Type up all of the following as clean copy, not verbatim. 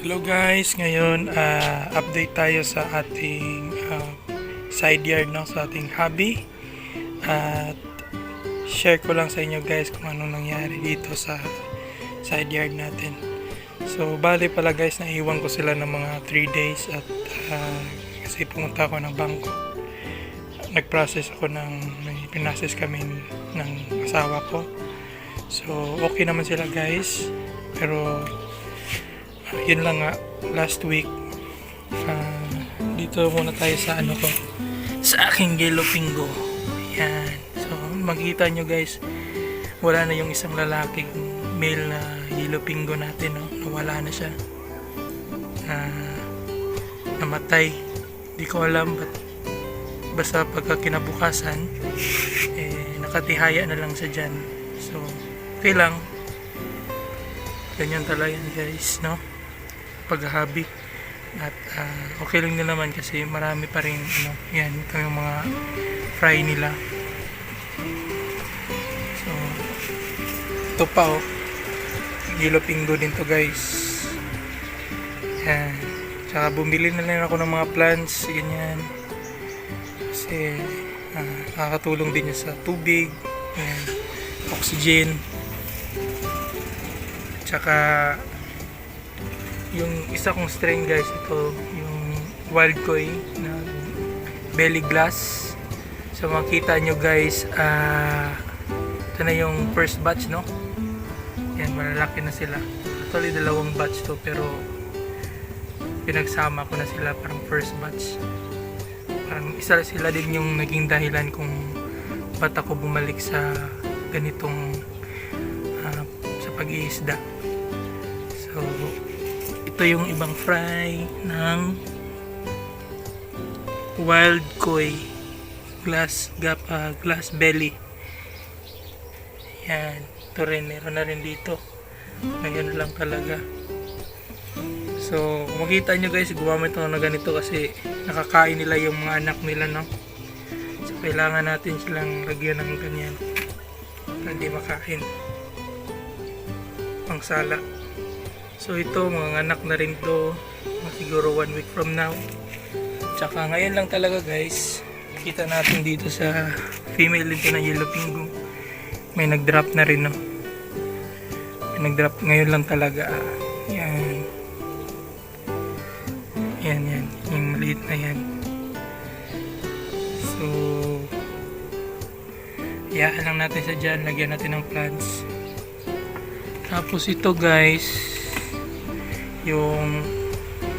Hello guys, ngayon update tayo sa ating side yard, no, sa ating hobby. At share ko lang sa inyo guys kung anong nangyari dito sa side yard natin. So bali pala guys, naiwan ko sila ng mga 3 days at kasi pumunta ako ng bangko. Nag-process ako may pinprocess kami ng asawa ko. So okay naman sila guys, pero yun lang nga, last week dito muna tayo sa sa aking yellow pingo. Yan, so makikita nyo guys, wala na yung isang lalaking male na yellow pingo natin, no? Nawala na siya, namatay. Di ko alam basta pagka kinabukasan nakatihaya na lang siya dyan. So okay lang, ganyan talaga yan guys, no, pag-hobby. At okay lang din naman kasi marami pa rin yan, ito yung mga fry nila. So ito pa yellow pingo din to guys. Yan, tsaka bumili na lang ako ng mga plants, ganyan, kasi nakakatulong din yan sa tubig, yan, oxygen. Tsaka yung isa kong strain guys, ito yung wild koi na belly glass. So makita nyo guys, ito na yung first batch, no? Yan, malalaki na sila. Actually 2 batch to, pero pinagsama ko na sila, parang first batch. Parang isa sila din yung naging dahilan kung ba't ako bumalik sa ganitong sa pag-iisda. So ito yung ibang fry ng wild koi glass belly. Yan, ito rin, meron na rin dito. Ngayon lang talaga. So kung makita nyo guys, gumamit ako na ganito kasi nakakain nila yung mga anak nila, no? So kailangan natin silang lagyan ng ganyan para hindi makain, pang sala. So ito, mga anak na rin to, siguro 1 week from now. Tsaka ngayon lang talaga guys, kita natin dito sa female dito na yellow pingo, may nag-drop na rin, no? May nag-drop ngayon lang talaga. Yan, yan, yung maliit na yan. So iyaan lang natin sa dyan, lagyan natin ng plants. Tapos ito guys, yung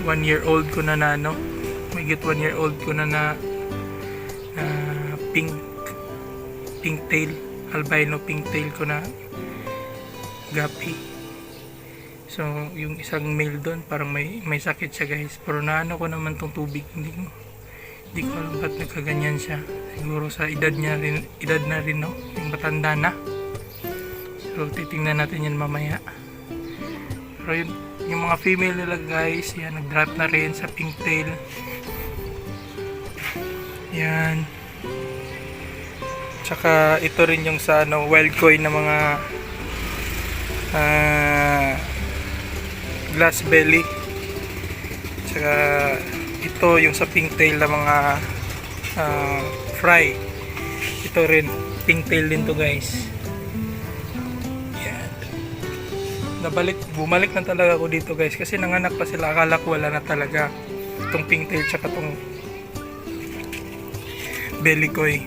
1-year-old ko na may get 1-year-old ko na pink tail, albino pink tail ko na gapi. So yung isang male doon, parang may sakit siya guys, pero naano ko naman tong tubig, hindi ko alam ba't nagkaganyan siya. Siguro sa edad na rin, no, yung matanda na. So titingnan natin yan mamaya. Pero yung mga female nila guys, yan, nag-drop na rin sa pink tail. Yan. Tsaka ito rin yung sa wild koi na mga glass belly. Tsaka ito yung sa pink tail na mga fry. Ito rin, pink tail din to guys. Bumalik na talaga ako dito guys, kasi nanganak pa sila. Akala ko wala na talaga itong pink tail tsaka itong belly koi,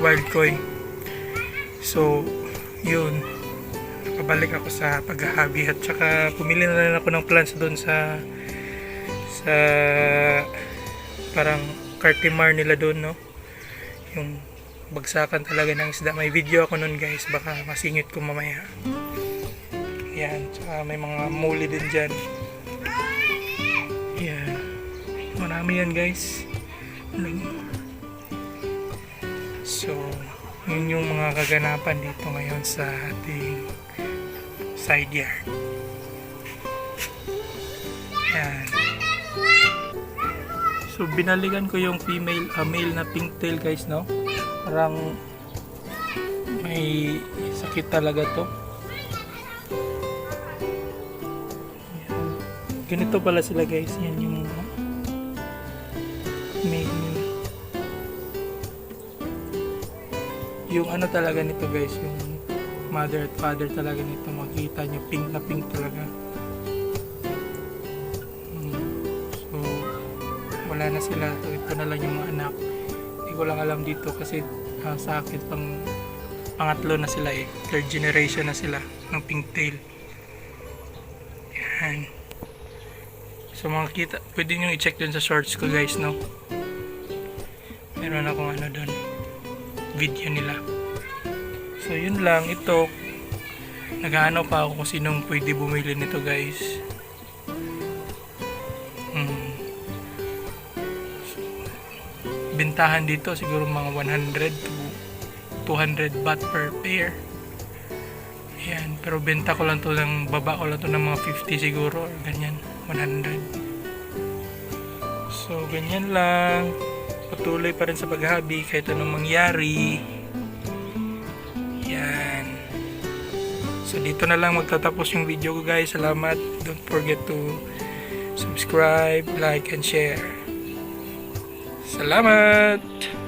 wild koi. So yun, nakabalik ako sa pag-hobby. At tsaka pumili na rin ako ng plants doon sa parang Cartimar nila doon, no, yung bagsakan talaga ng isda. May video ako nun guys, baka masingit ko mamaya. Yan, tsaka may mga muli din dyan. Yan, marami yan guys. So yun yung mga kaganapan dito ngayon sa ating side yard. Yan. So binalikan ko yung male na pink tail guys, no? Parang may sakit talaga to. Ganito pala sila guys. Yan yung male nila. Yung ano talaga nito guys, yung mother at father talaga nito, makikita nyo pink na pink talaga. So wala na sila, so ito na lang yung mga anak. Hindi ko lang alam dito kasi sa akin pangatlo na sila eh, third generation na sila ng pigtail. Yan. So makikita, pwede nyo i-check dun sa shorts ko guys, no? Meron akong ano dun, video nila. So yun lang, ito naghahanap pa ako kung sinong pwede bumili nito guys. So, bentahan dito siguro mga 100 to 200 baht per pair. Ayan, pero benta ko lang to ng baba ko lang to ng mga 50 siguro or ganyan, 100. So ganyan lang, patuloy pa rin sa paghahabi kahit anong mangyari. Yan. So dito na lang magtatapos yung video ko guys. Salamat. Don't forget to subscribe, like, and share. Salamat!